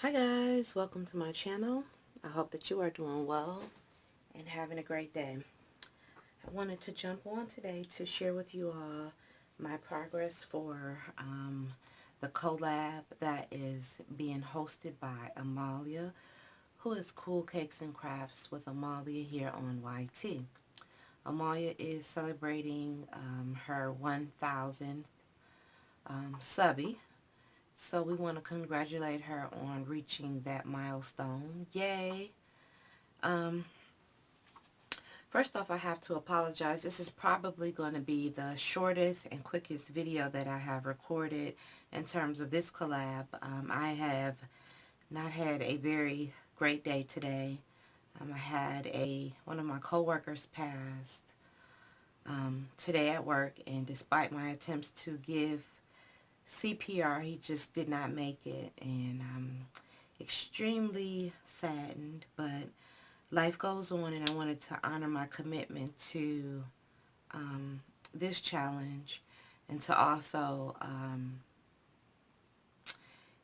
Hi guys, welcome to my channel. I hope that you are doing well and having a great day. I wanted to jump on today to share with you all my progress for the collab that is being hosted by Amalia, who is Cool Cakes and Crafts with Amalia here on YT. Amalia is celebrating her 1,000th subbie. So we want to congratulate her on reaching that milestone. Yay! Um, First off, I have to apologize. This is probably going to be the shortest and quickest video that I have recorded in terms of this collab. I have not had a very great day today. I had one of my coworkers passed today at work, and despite my attempts to give CPR, he just did not make it, and I'm extremely saddened, but life goes on, and I wanted to honor my commitment to this challenge and to also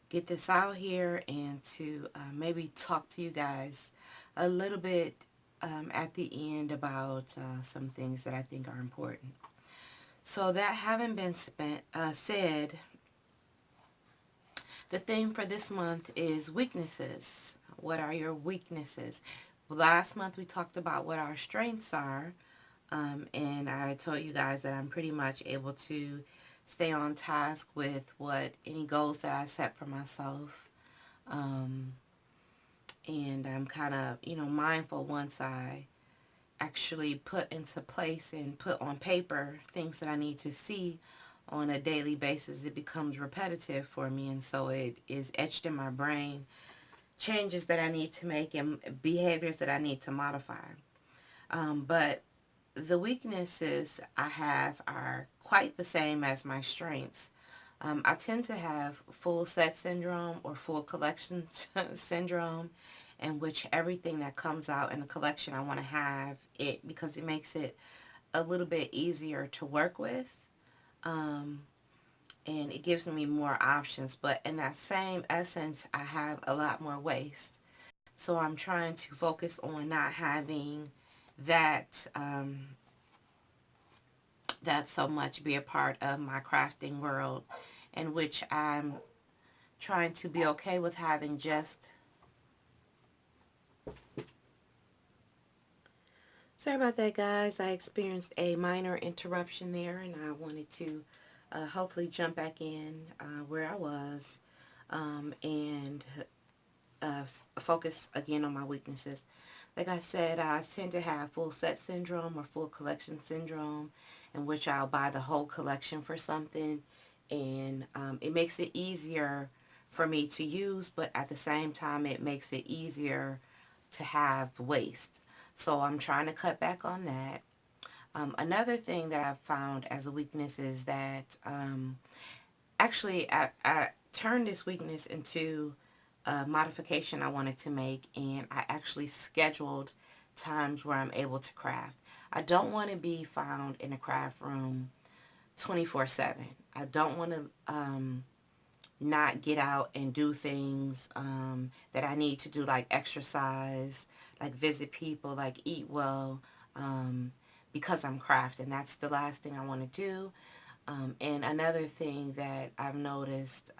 get this out here and to maybe talk to you guys a little bit at the end about some things that I think are important. So that having been said, the theme for this month is weaknesses. What are your weaknesses? Last month we talked about what our strengths are, and I told you guys that I'm pretty much able to stay on task with any goals that I set for myself, and I'm kind of, mindful once I actually put into place and put on paper things that I need to see on a daily basis. It becomes repetitive for me, and so it is etched in my brain, changes that I need to make and behaviors that I need to modify. But the weaknesses I have are quite the same as my strengths. I tend to have full set syndrome or full collection syndrome, in which everything that comes out in the collection I want to have it, because it makes it a little bit easier to work with. And it gives me more options, but in that same essence I have a lot more waste. So I'm trying to focus on not having that that so much be a part of my crafting world, in which I'm trying to be okay with having just... Sorry about that, guys. I experienced a minor interruption there, and I wanted to hopefully jump back in where I was and focus again on my weaknesses. Like I said, I tend to have full set syndrome or full collection syndrome, in which I'll buy the whole collection for something, and it makes it easier for me to use, but at the same time it makes it easier to have waste. So I'm trying to cut back on that. Another thing that I've found as a weakness is that actually I turned this weakness into a modification I wanted to make, and I actually scheduled times where I'm able to craft. I don't want to be found in a craft room 24/7. I don't want to not get out and do things that I need to do, like exercise, like visit people, like eat well, because I'm crafting. That's the last thing I want to do. And another thing that I've noticed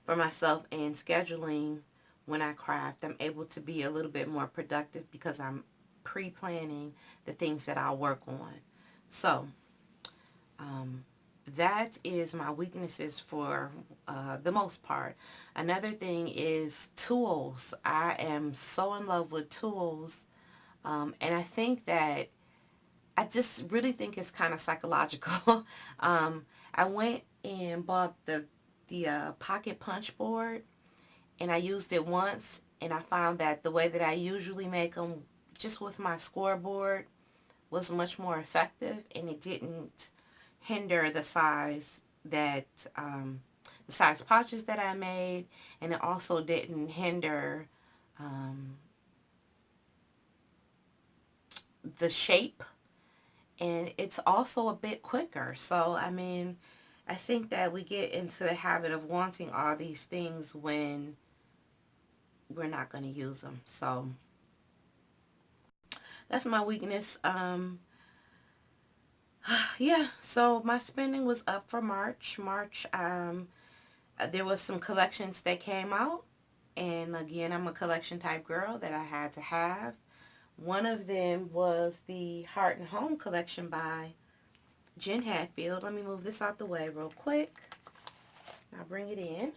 for myself in scheduling when I craft, I'm able to be a little bit more productive because I'm pre-planning the things that I'll work on. So that is my weaknesses for the most part. Another thing is tools. I am so in love with tools, and I think that I just really think it's kind of psychological. I went and bought the pocket punch board, and I used it once, and I found that the way that I usually make them, just with my scoreboard, was much more effective, and it didn't hinder the size the size pouches that I made, and it also didn't hinder the shape, and it's also a bit quicker. So I mean, I think that we get into the habit of wanting all these things when we're not going to use them. So that's my weakness. Yeah, so my spending was up for March. There was some collections that came out. And again, I'm a collection type girl that I had to have. One of them was the Heart and Home collection by Jen Hadfield. Let me move this out the way real quick. I'll bring it in.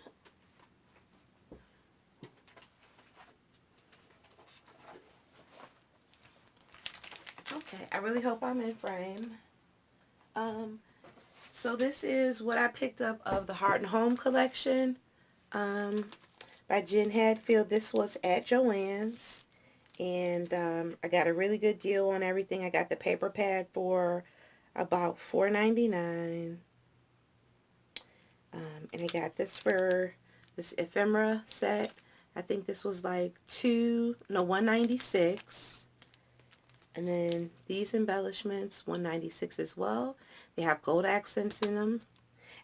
Okay, I really hope I'm in frame. So this is what I picked up of the Heart and Home collection by Jen Hadfield. This was at Joann's. And I got a really good deal on everything. I got the paper pad for about $4.99. And I got this for this ephemera set. I think this was like $196. And then these embellishments, $196 as well. They have gold accents in them.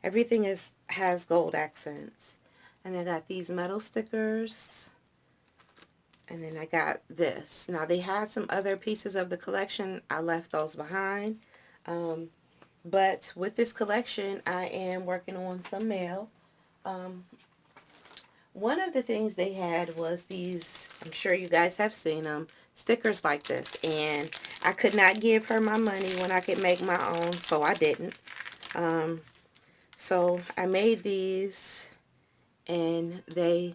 Everything has gold accents. And I got these metal stickers. And then I got this. Now, they had some other pieces of the collection. I left those behind. But with this collection, I am working on some mail. One of the things they had was these, I'm sure you guys have seen them, stickers like this. And I could not give her my money when I could make my own, so I didn't. So I made these, and they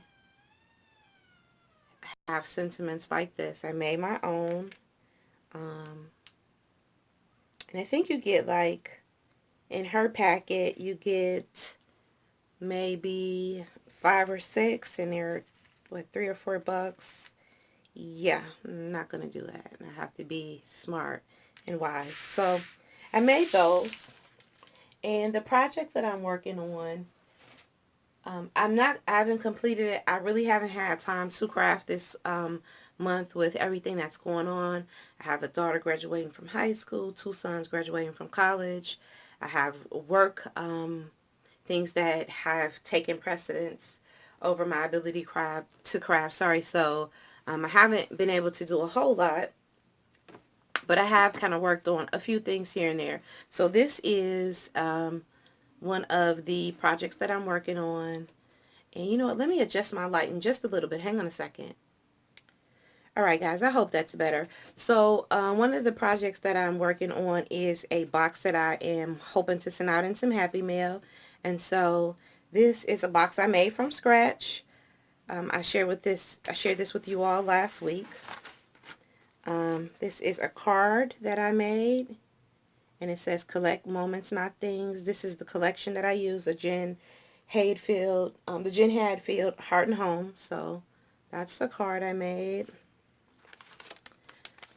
have sentiments like this. I made my own. And I think you get like, in her packet, you get maybe 5 or 6, and they're, what, $3 or $4? Yeah, I'm not going to do that. I have to be smart and wise. So I made those. And the project that I'm working on, I haven't completed it. I really haven't had time to craft this month with everything that's going on. I have a daughter graduating from high school, 2 sons graduating from college. I have work things that have taken precedence over my ability to craft. So I haven't been able to do a whole lot, but I have kind of worked on a few things here and there. So this is one of the projects that I'm working on. And you know what, let me adjust my lighting just a little bit. Hang on a second. Alright guys, I hope that's better. So one of the projects that I'm working on is a box that I am hoping to send out in some Happy Mail. And so this is a box I made from scratch. I shared this with you all last week. This is a card that I made, and it says collect moments, not things. This is the collection that I use, the Jen Hadfield Heart and Home. So that's the card I made.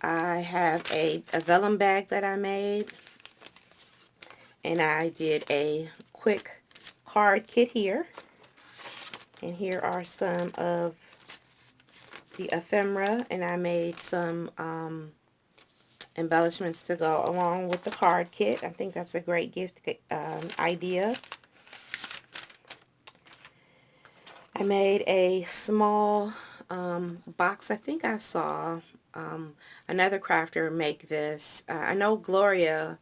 I have a vellum bag that I made, and I did a quick card kit here. And here are some of the ephemera, and I made some embellishments to go along with the card kit. I think that's a great gift idea. I made a small box. I think I saw another crafter make this. I know Gloria,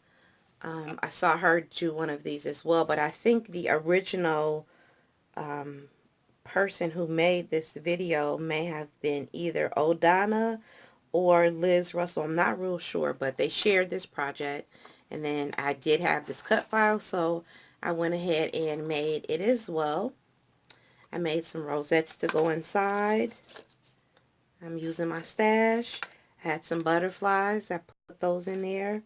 I saw her do one of these as well, but I think the original person who made this video may have been either O'Donna or Liz Russell. I'm not real sure, but they shared this project, and then I did have this cut file, so I went ahead and made it as well. I made some rosettes to go inside. I'm using my stash. I had some butterflies. I put those in there.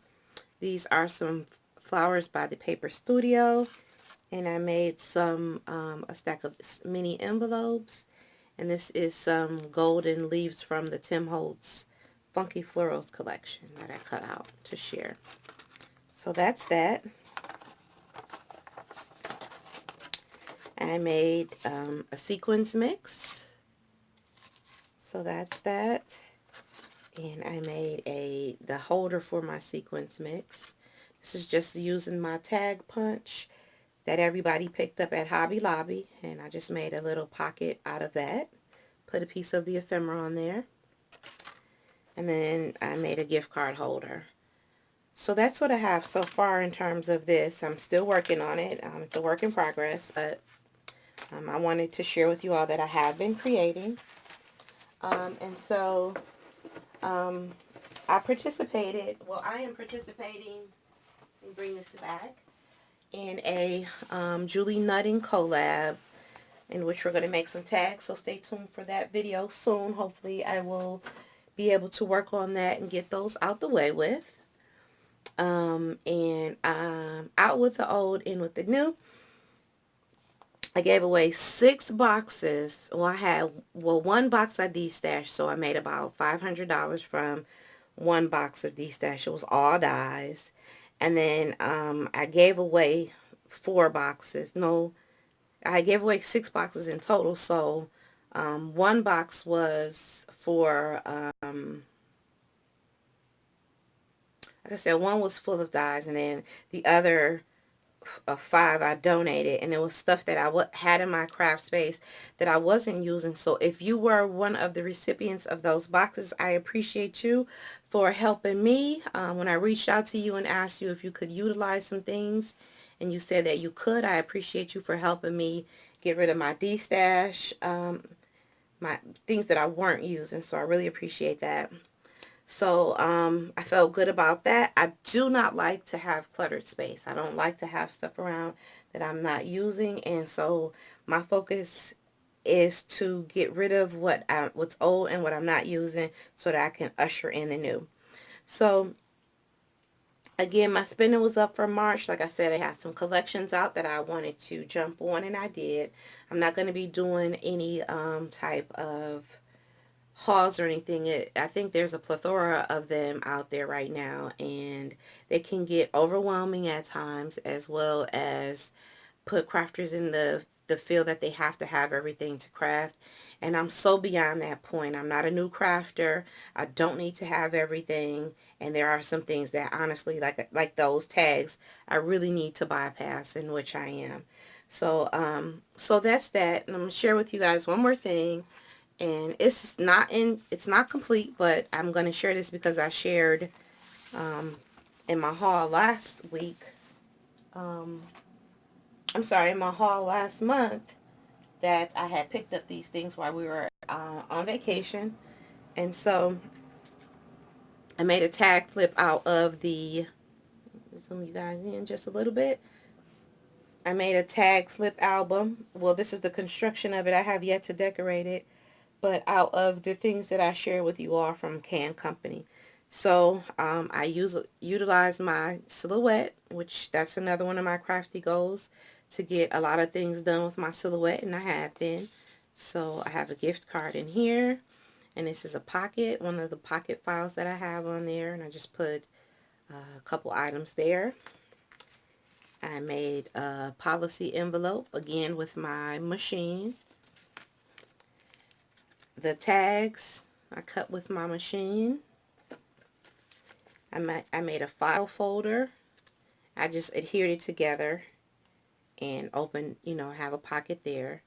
These are some flowers by the Paper Studio. And I made some, a stack of mini envelopes. And this is some golden leaves from the Tim Holtz Funky Florals collection that I cut out to share. So that's that. I made a sequins mix. So that's that. And I made the holder for my sequins mix. This is just using my tag punch. that everybody picked up at Hobby Lobby, and I just made a little pocket out of that. Put a piece of the ephemera on there, and then I made a gift card holder. So that's what I have so far in terms of this. I'm still working on it. It's a work in progress, but I wanted to share with you all that I have been creating. And so I participated, well, I am participating, and bring this back, in a Julie Nutting collab, in which we're going to make some tags. So stay tuned for that video soon. Hopefully I will be able to work on that and get those out the way with. And out with the old, in with the new. I gave away 6 boxes. Well, I had, well, 1 box I de-stashed, so I made about $500 from 1 box of de-stash. It was all dies. And then I gave away 4 boxes. No, I gave away 6 boxes in total. So 1 box was for, like I said, 1 was full of dies, and then the other 5 I donated, and it was stuff that I had in my craft space that I wasn't using. So if you were one of the recipients of those boxes, I appreciate you for helping me. When I reached out to you and asked you if you could utilize some things, and you said that you could, I appreciate you for helping me get rid of my de-stash, my things that I weren't using. So I really appreciate that. So I felt good about that. I do not like to have cluttered space. I don't like to have stuff around that I'm not using. And so my focus is to get rid of what's old and what I'm not using, so that I can usher in the new. So again, my spending was up for March. Like I said, I had some collections out that I wanted to jump on, and I did. I'm not going to be doing any type of hauls or anything. I think there's a plethora of them out there right now, and they can get overwhelming at times, as well as put crafters in the feel that they have to have everything to craft. And I'm so beyond that point. I'm not a new crafter. I don't need to have everything, and there are some things that honestly, like those tags, I really need to bypass, in which I am. So so that's that. And I'm gonna share with you guys one more thing. And it's not complete, but I'm going to share this because I shared in my haul last week, I'm sorry, in my haul last month, that I had picked up these things while we were on vacation. And so I made a tag flip out of the, zoom you guys in just a little bit. I made a tag flip album. Well, this is the construction of it. I have yet to decorate it, but out of the things that I share with you all from Can Company. So I utilize my silhouette, which that's another one of my crafty goals, to get a lot of things done with my silhouette, and I have been. So I have a gift card in here, and this is a pocket, one of the pocket files that I have on there, and I just put a couple items there. I made a policy envelope, again with my machine. The tags I cut with my machine. I made a file folder. I just adhered it together and opened, have a pocket there.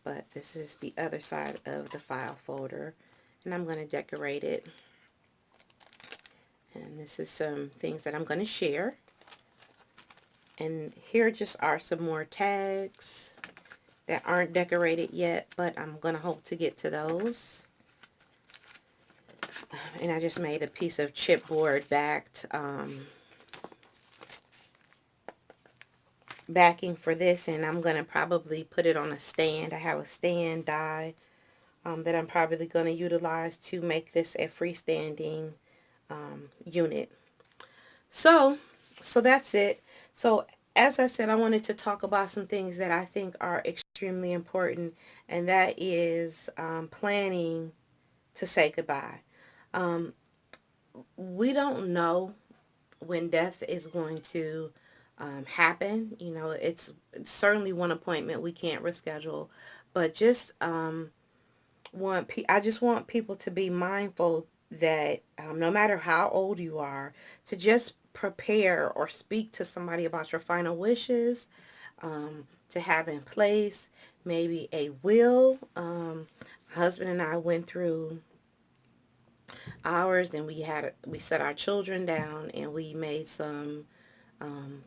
But this is the other side of the file folder, and I'm going to decorate it. And this is some things that I'm going to share. And here just are some more tags that aren't decorated yet, but I'm going to hope to get to those. And I just made a piece of chipboard backed backing for this, and I'm going to probably put it on a stand. I have a stand die that I'm probably going to utilize to make this a freestanding unit. So that's it. So as I said, I wanted to talk about some things that I think are extremely important, and that is planning to say goodbye. We don't know when death is going to happen. It's certainly one appointment we can't reschedule, but just I just want people to be mindful that no matter how old you are, to just prepare or speak to somebody about your final wishes, to have in place, maybe a will. My husband and I went through ours, and we set our children down, and we made some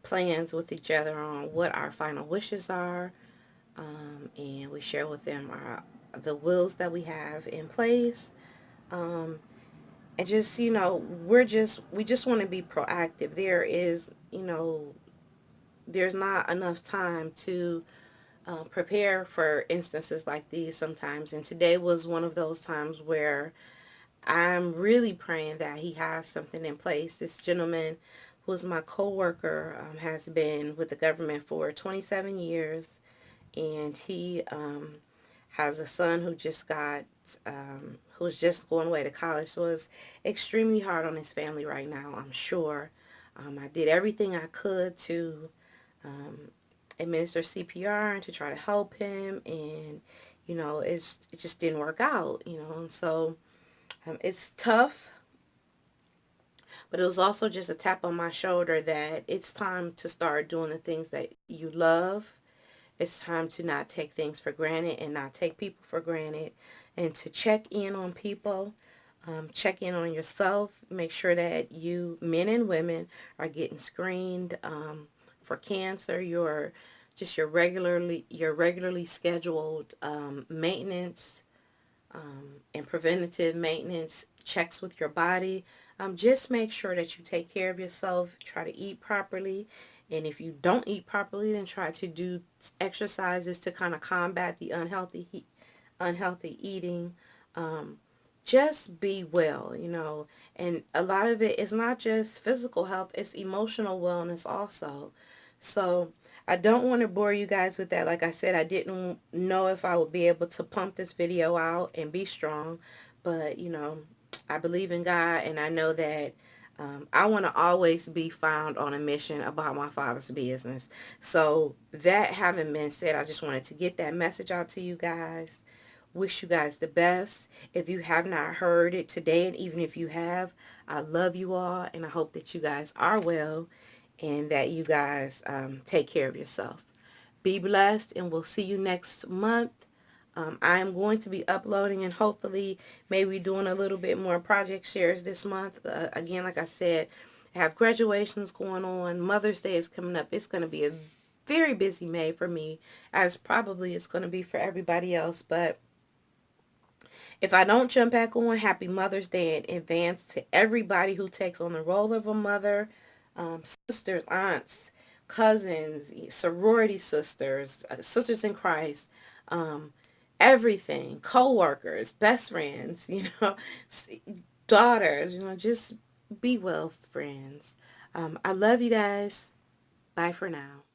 plans with each other on what our final wishes are, and we share with them the wills that we have in place. And just, we just want to be proactive. There's not enough time to prepare for instances like these sometimes. And today was one of those times where I'm really praying that he has something in place. This gentleman, who's my co-worker, has been with the government for 27 years. And he has a son who's just going away to college. So it's extremely hard on his family right now, I'm sure. I did everything I could to administer CPR and to try to help him. And, it just didn't work out, And so it's tough. But it was also just a tap on my shoulder that it's time to start doing the things that you love. It's time to not take things for granted and not take people for granted, and to check in on people, check in on yourself. Make sure that you, men and women, are getting screened for cancer. Your regularly scheduled maintenance and preventative maintenance checks with your body. Just make sure that you take care of yourself. Try to eat properly. And if you don't eat properly, then try to do exercises to kind of combat the unhealthy eating. Just be well, And a lot of it is not just physical health, it's emotional wellness also. So I don't want to bore you guys with that. Like I said, I didn't know if I would be able to pump this video out and be strong. But, I believe in God, and I know that I want to always be found on a mission about my Father's business. So that having been said, I just wanted to get that message out to you guys. Wish you guys the best. If you have not heard it today, and even if you have, I love you all, and I hope that you guys are well, and that you guys take care of yourself. Be blessed, and we'll see you next month. I am going to be uploading and hopefully maybe doing a little bit more project shares this month. Again, like I said, I have graduations going on. Mother's Day is coming up. It's going to be a very busy May for me, as probably it's going to be for everybody else. But if I don't jump back on, happy Mother's Day in advance to everybody who takes on the role of a mother, sisters, aunts, cousins, sorority sisters, sisters in Christ, everything, co-workers, best friends, daughters, just be well, friends. I love you guys. Bye for now.